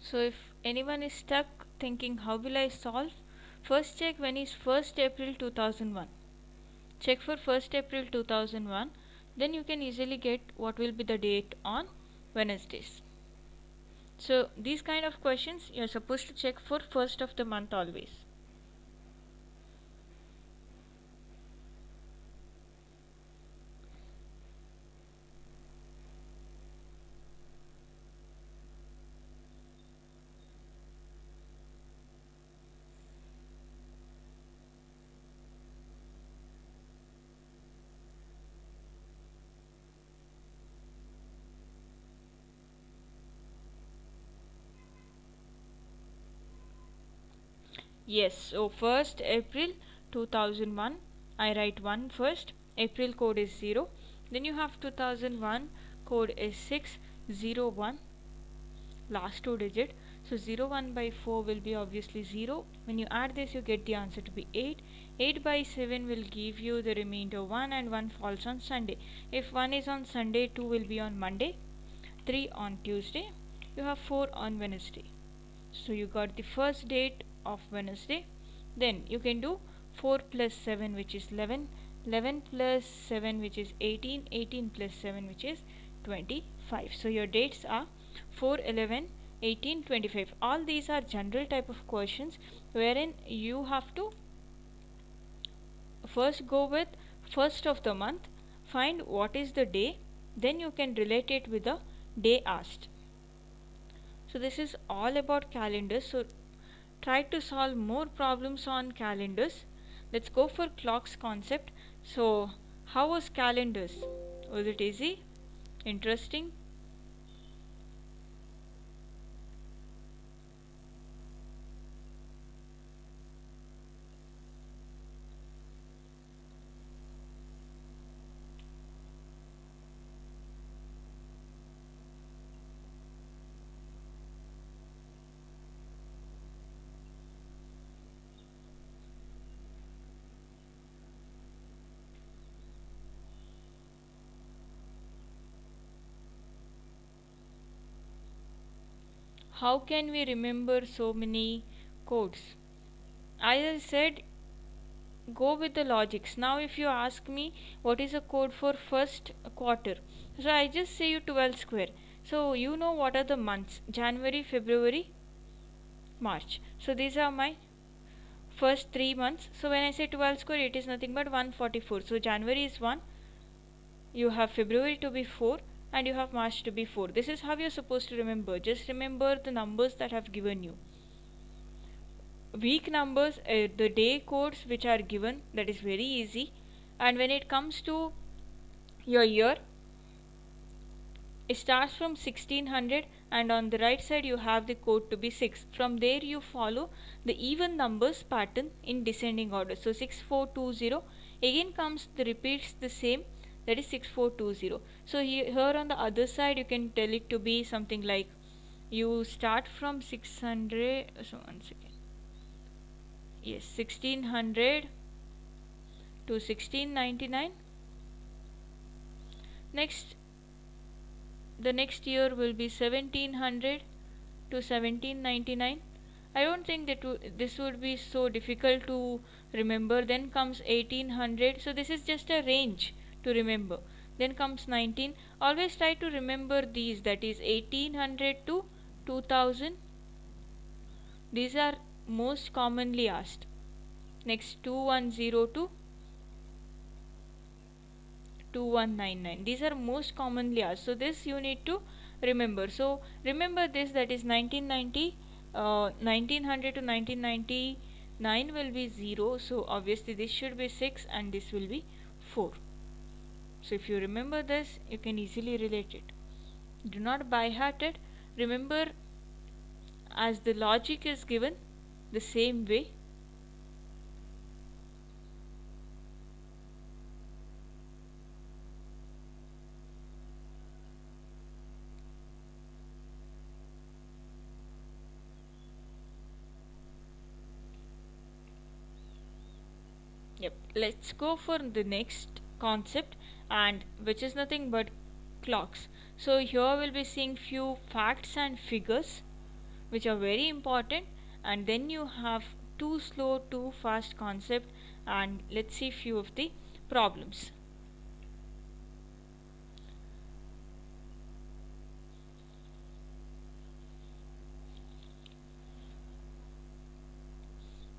So if anyone is stuck thinking how will I solve, first check when is 1st April 2001. Check for 1st April 2001, then you can easily get what will be the date on Wednesdays. So these kind of questions you are supposed to check for 1st of the month always. Yes, so 1st April 2001, I write 1 first, April code is 0, then you have 2001 code is 601, last two digit, so 01 by 4 will be obviously 0. When you add this you get the answer to be 8. 8 by 7 will give you the remainder 1, and 1 falls on Sunday. If 1 is on Sunday, 2 will be on Monday, 3 on Tuesday, you have 4 on Wednesday. So you got the first date of Wednesday. Then you can do 4 plus 7 which is 11, 11 plus 7 which is 18, 18 plus 7 which is 25. So your dates are 4, 11, 18, 25. All these are general type of questions wherein you have to first go with 1st of the month, find what is the day, then you can relate it with the day asked. So this is all about calendars. So try to solve more problems on calendars. Let's go for clocks concept. So how was calendars? Was it easy? Interesting? How can we remember so many codes? As I said, go with the logics. Now if you ask me what is a code for first quarter, so I just say you 12 square. So you know what are the months: January, February, March. So these are my first 3 months. So when I say 12 square, it is nothing but 144. So January is 1, you have February to be 4, and you have March to be 4. This is how you're supposed to remember. Just remember the numbers that I have given you. Week numbers, the day codes which are given, that is very easy. And when it comes to your year, it starts from 1600, and on the right side you have the code to be 6. From there you follow the even numbers pattern in descending order. So 6420 again comes the repeats the same, that is 6420. So here on the other side you can tell it to be something like, you start from 600, so one second, yes, 1600 to 1699. Next, the next year will be 1700 to 1799. I don't think that this would be so difficult to remember. Then comes 1800. So this is just a range to remember. Then comes 19. Always try to remember these, that is 1800 to 2000. These are most commonly asked. Next 2102 to 2199. These are most commonly asked. So this you need to remember. So remember this, that is 1990, 1900 to 1999 will be 0. So obviously this should be 6 and this will be 4. So if you remember this, you can easily relate it. Do not by heart it. Remember as the logic is given the same way. Yep, let's go for the next concept, and which is nothing but clocks. So here we'll be seeing few facts and figures. which are very important, and then you have too slow, too fast concept. And let's see few of the problems.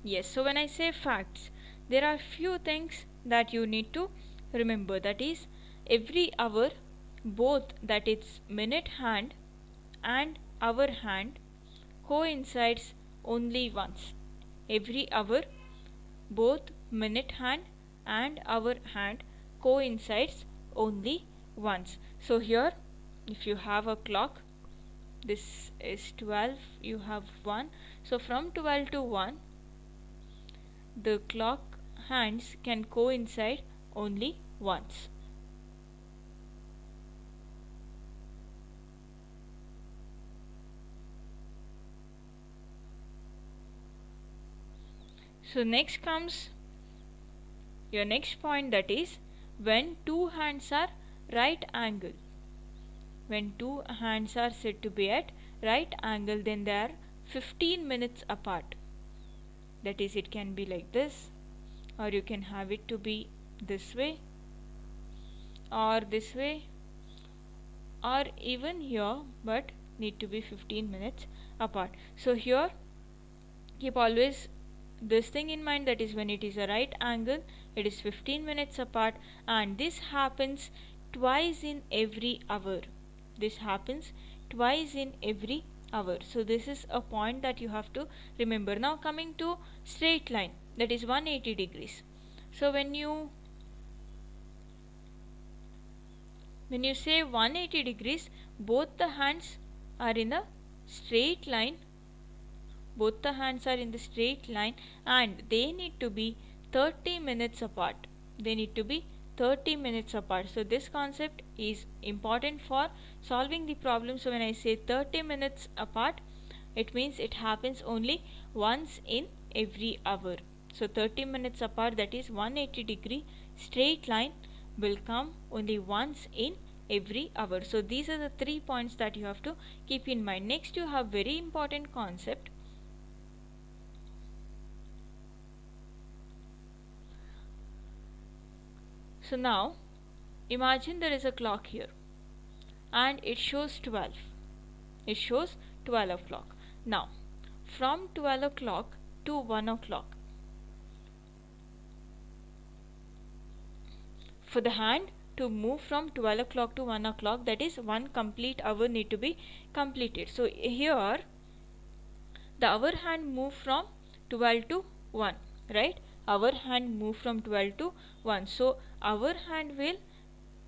Yes, so when I say facts, there are few things that you need to remember. That is, every hour, both that is minute hand and hour hand coincides only once. Every hour, both minute hand and hour hand coincides only once. So here, if you have a clock, this is 12, you have 1. So from 12 to 1, the clock hands can coincide only once. So next comes your next point, that is when two hands are right angle. When two hands are said to be at right angle, then they are 15 minutes apart. That is, it can be like this, or you can have it to be this way, or this way, or even here, but need to be 15 minutes apart. So here, keep always this thing in mind, that is when it is a right angle, it is 15 minutes apart, and this happens twice in every hour. This happens twice in every hour. So this is a point that you have to remember. Now coming to straight line, that is 180 degrees. So when you say 180 degrees, both the hands are in a straight line. Both the hands are in the straight line, and they need to be 30 minutes apart. They need to be 30 minutes apart. So this concept is important for solving the problem. So when I say 30 minutes apart, it means it happens only once in every hour. So 30 minutes apart, that is 180-degree straight line, will come only once in every hour. So these are the 3 points that you have to keep in mind. Next, you have very important concept. So now imagine there is a clock here and it shows 12. It shows 12 o'clock. Now from 12 o'clock to 1 o'clock, for the hand to move from 12 o'clock to 1 o'clock, that is one complete hour need to be completed. So here the hour hand move from 12 to 1, right? Our hand move from 12 to 1. So our hand will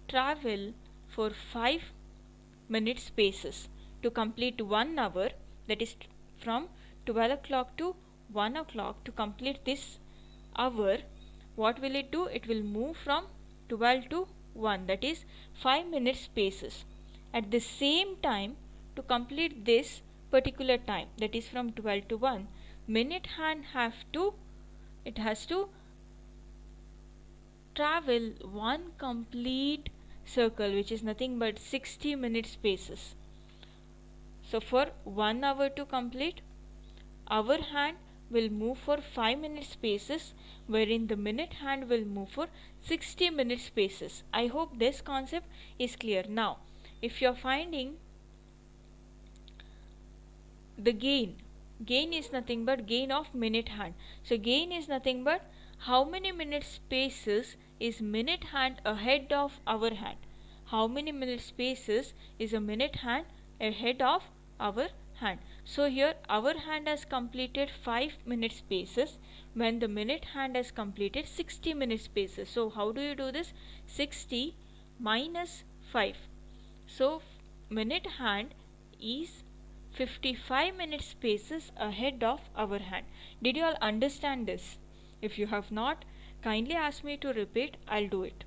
travel for 5 minute spaces to complete 1 hour, that is from 12 o'clock to 1 o'clock. To complete this hour, what will it do? It will move from 12 to 1, that is 5 minute spaces. At the same time, to complete this particular time, that is from 12 to 1, minute hand has to travel one complete circle, which is nothing but 60 minute spaces. So for 1 hour to complete, our hand will move for 5 minute spaces, wherein the minute hand will move for 60 minute spaces. I hope this concept is clear. Now if you are finding the gain is nothing but gain of minute hand. So gain is nothing but how many minute spaces is minute hand ahead of our hand. How many minute spaces is a minute hand ahead of our hand. So here our hand has completed 5 minute spaces when the minute hand has completed 60 minute spaces. So how do you do this? 60 minus 5. So minute hand is 55 minute spaces ahead of our hand. Did you all understand this? If you have not, kindly ask me to repeat. I'll do it.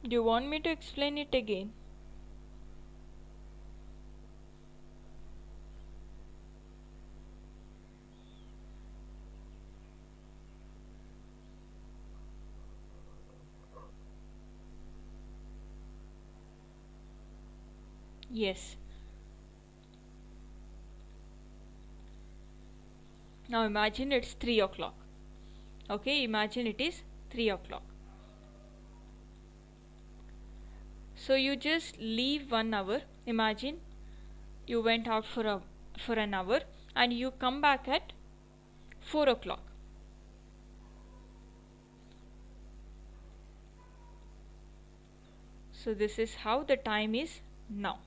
Do you want me to explain it again? Yes. Now imagine it's 3 o'clock. Okay, imagine it is 3 o'clock. So you just leave 1 hour. Imagine you went out for an hour and you come back at 4 o'clock. So this is how the time is now.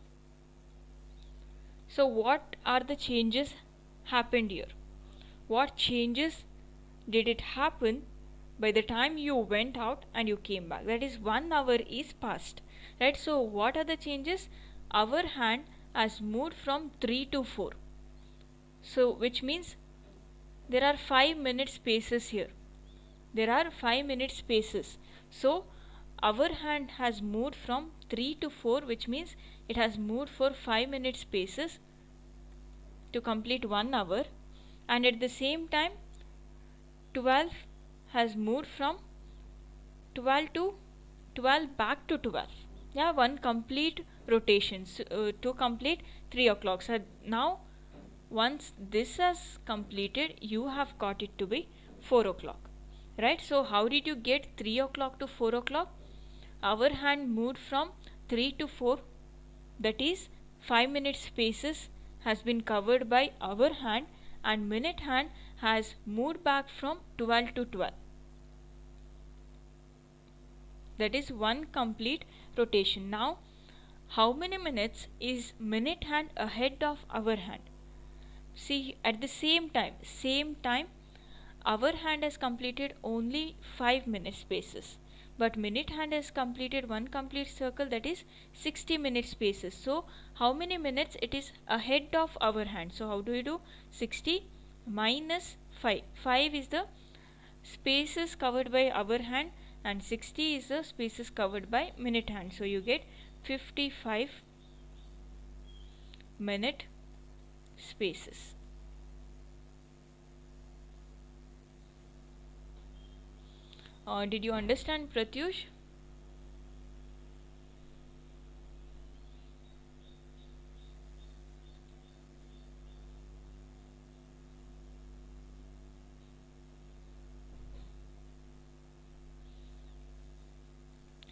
So what are the changes happened here? What changes did it happen by the time you went out and you came back? That is 1 hour is passed, right? So what are the changes? Our hand has moved from 3 to 4. So which means there are 5-minute spaces here. There are 5-minute spaces. So our hand has moved from 3 to 4, which means it has moved for 5-minute spaces to complete 1 hour, and at the same time 12 has moved from 12 to 12 back to 12. Yeah, one complete rotation to complete 3 o'clock. So now once this has completed, you have got it to be 4 o'clock, right? So how did you get 3 o'clock to 4 o'clock? Our hand moved from 3 to 4, that is 5-minute spaces has been covered by our hand, and minute hand has moved back from 12 to 12. That is one complete rotation. Now how many minutes is minute hand ahead of our hand? See, at the same time our hand has completed only 5-minute spaces, but minute hand has completed one complete circle, that is 60-minute spaces. So how many minutes it is ahead of our hand? So how do we do? 60 minus 5. 5 is the spaces covered by our hand and 60 is the spaces covered by minute hand. So you get 55-minute spaces. Did you understand, Pratyush?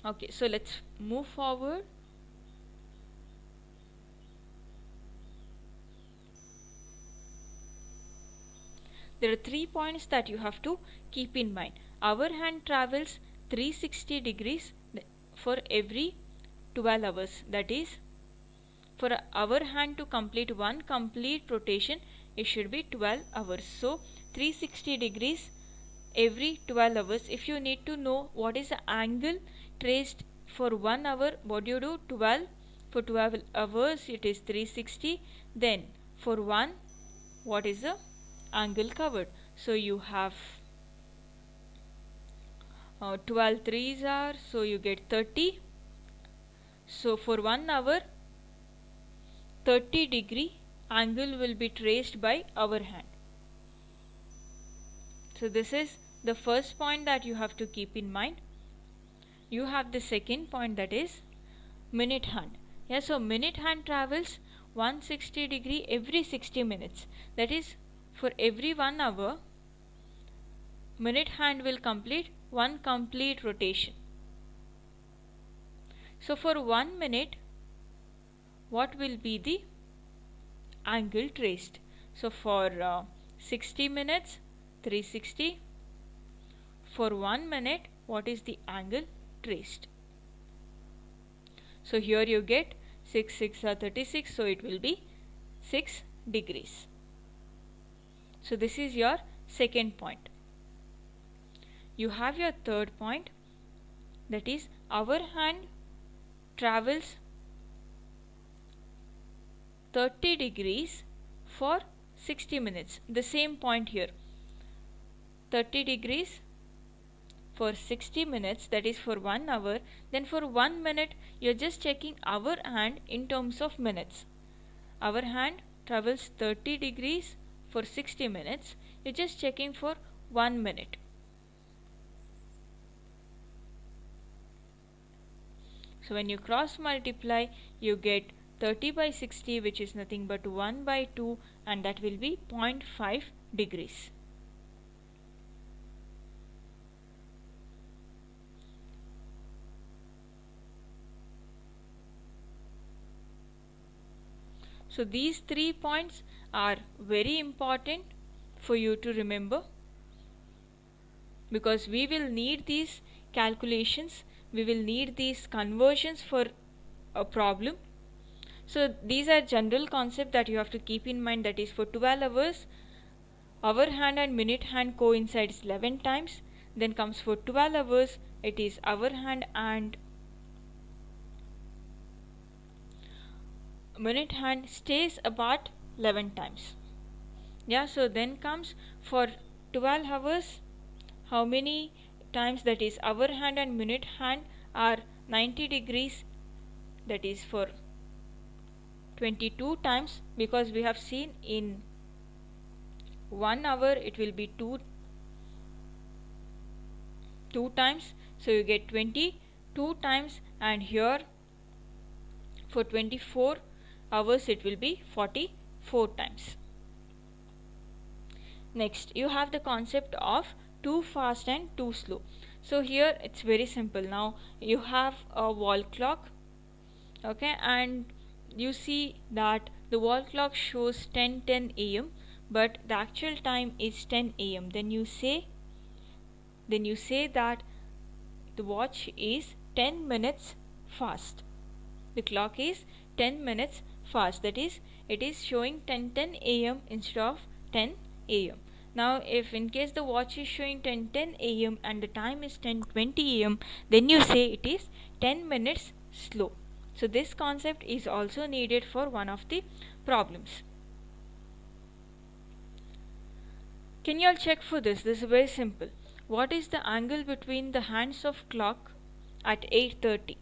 Okay, so let's move forward. There are 3 points that you have to keep in mind. Our hand travels 360 degrees for every 12 hours. That is, for our hand to complete one complete rotation, it should be 12 hours. So 360 degrees every 12 hours. If you need to know what is the angle traced for 1 hour, what do you do? 12 for 12 hours it is 360. Then for 1, what is the angle covered? So you have 12 threes are, so you get 30. So for 1 hour 30-degree angle will be traced by our hand. So this is the first point that you have to keep in mind. You have the second point, that is minute hand. Yeah, so minute hand travels 160 degree every 60 minutes. That is, for every 1 hour minute hand will complete one complete rotation. So for 1 minute, what will be the angle traced? So for 60 minutes 360. For 1 minute, what is the angle traced? So here you get 6 6 are 36, so it will be 6 degrees. So this is your second point. You have your third point, that is our hand travels 30 degrees for 60 minutes. The same point here, 30 degrees for 60 minutes, that is for 1 hour, then for 1 minute you're just checking hour hand in terms of minutes. Our hand travels 30 degrees for 60 minutes. You're just checking for 1 minute. So when you cross multiply, you get 30 by 60, which is nothing but 1 by 2, and that will be 0.5 degrees. So these 3 points are very important for you to remember, because we will need these calculations, we will need these conversions for a problem. So these are general concepts that you have to keep in mind, that is for 12 hours, hour hand and minute hand coincides 11 times. Then comes for 12 hours, it is hour hand and minute hand stays apart 11 times. Yeah, so then comes for 12 hours, how many times, that is hour hand and minute hand are 90 degrees, that is for 22 times, because we have seen in 1 hour it will be 2 times, so you get 22 times, and here for 24 hours it will be 44 times. Next, you have the concept of too fast and too slow. So here it's very simple. Now you have a wall clock, okay, and you see that the wall clock shows 10:10 a.m. but the actual time is 10 a.m. Then you say that the watch is 10 minutes fast. The clock is 10 minutes fast, that is it is showing 10:10 a.m. instead of 10 a.m. Now if in case the watch is showing 10:10 a.m. and the time is 10:20 a.m., then you say it is 10 minutes slow. So this concept is also needed for one of the problems. Can you all check for this? This is very simple. What is the angle between the hands of clock at 8:30?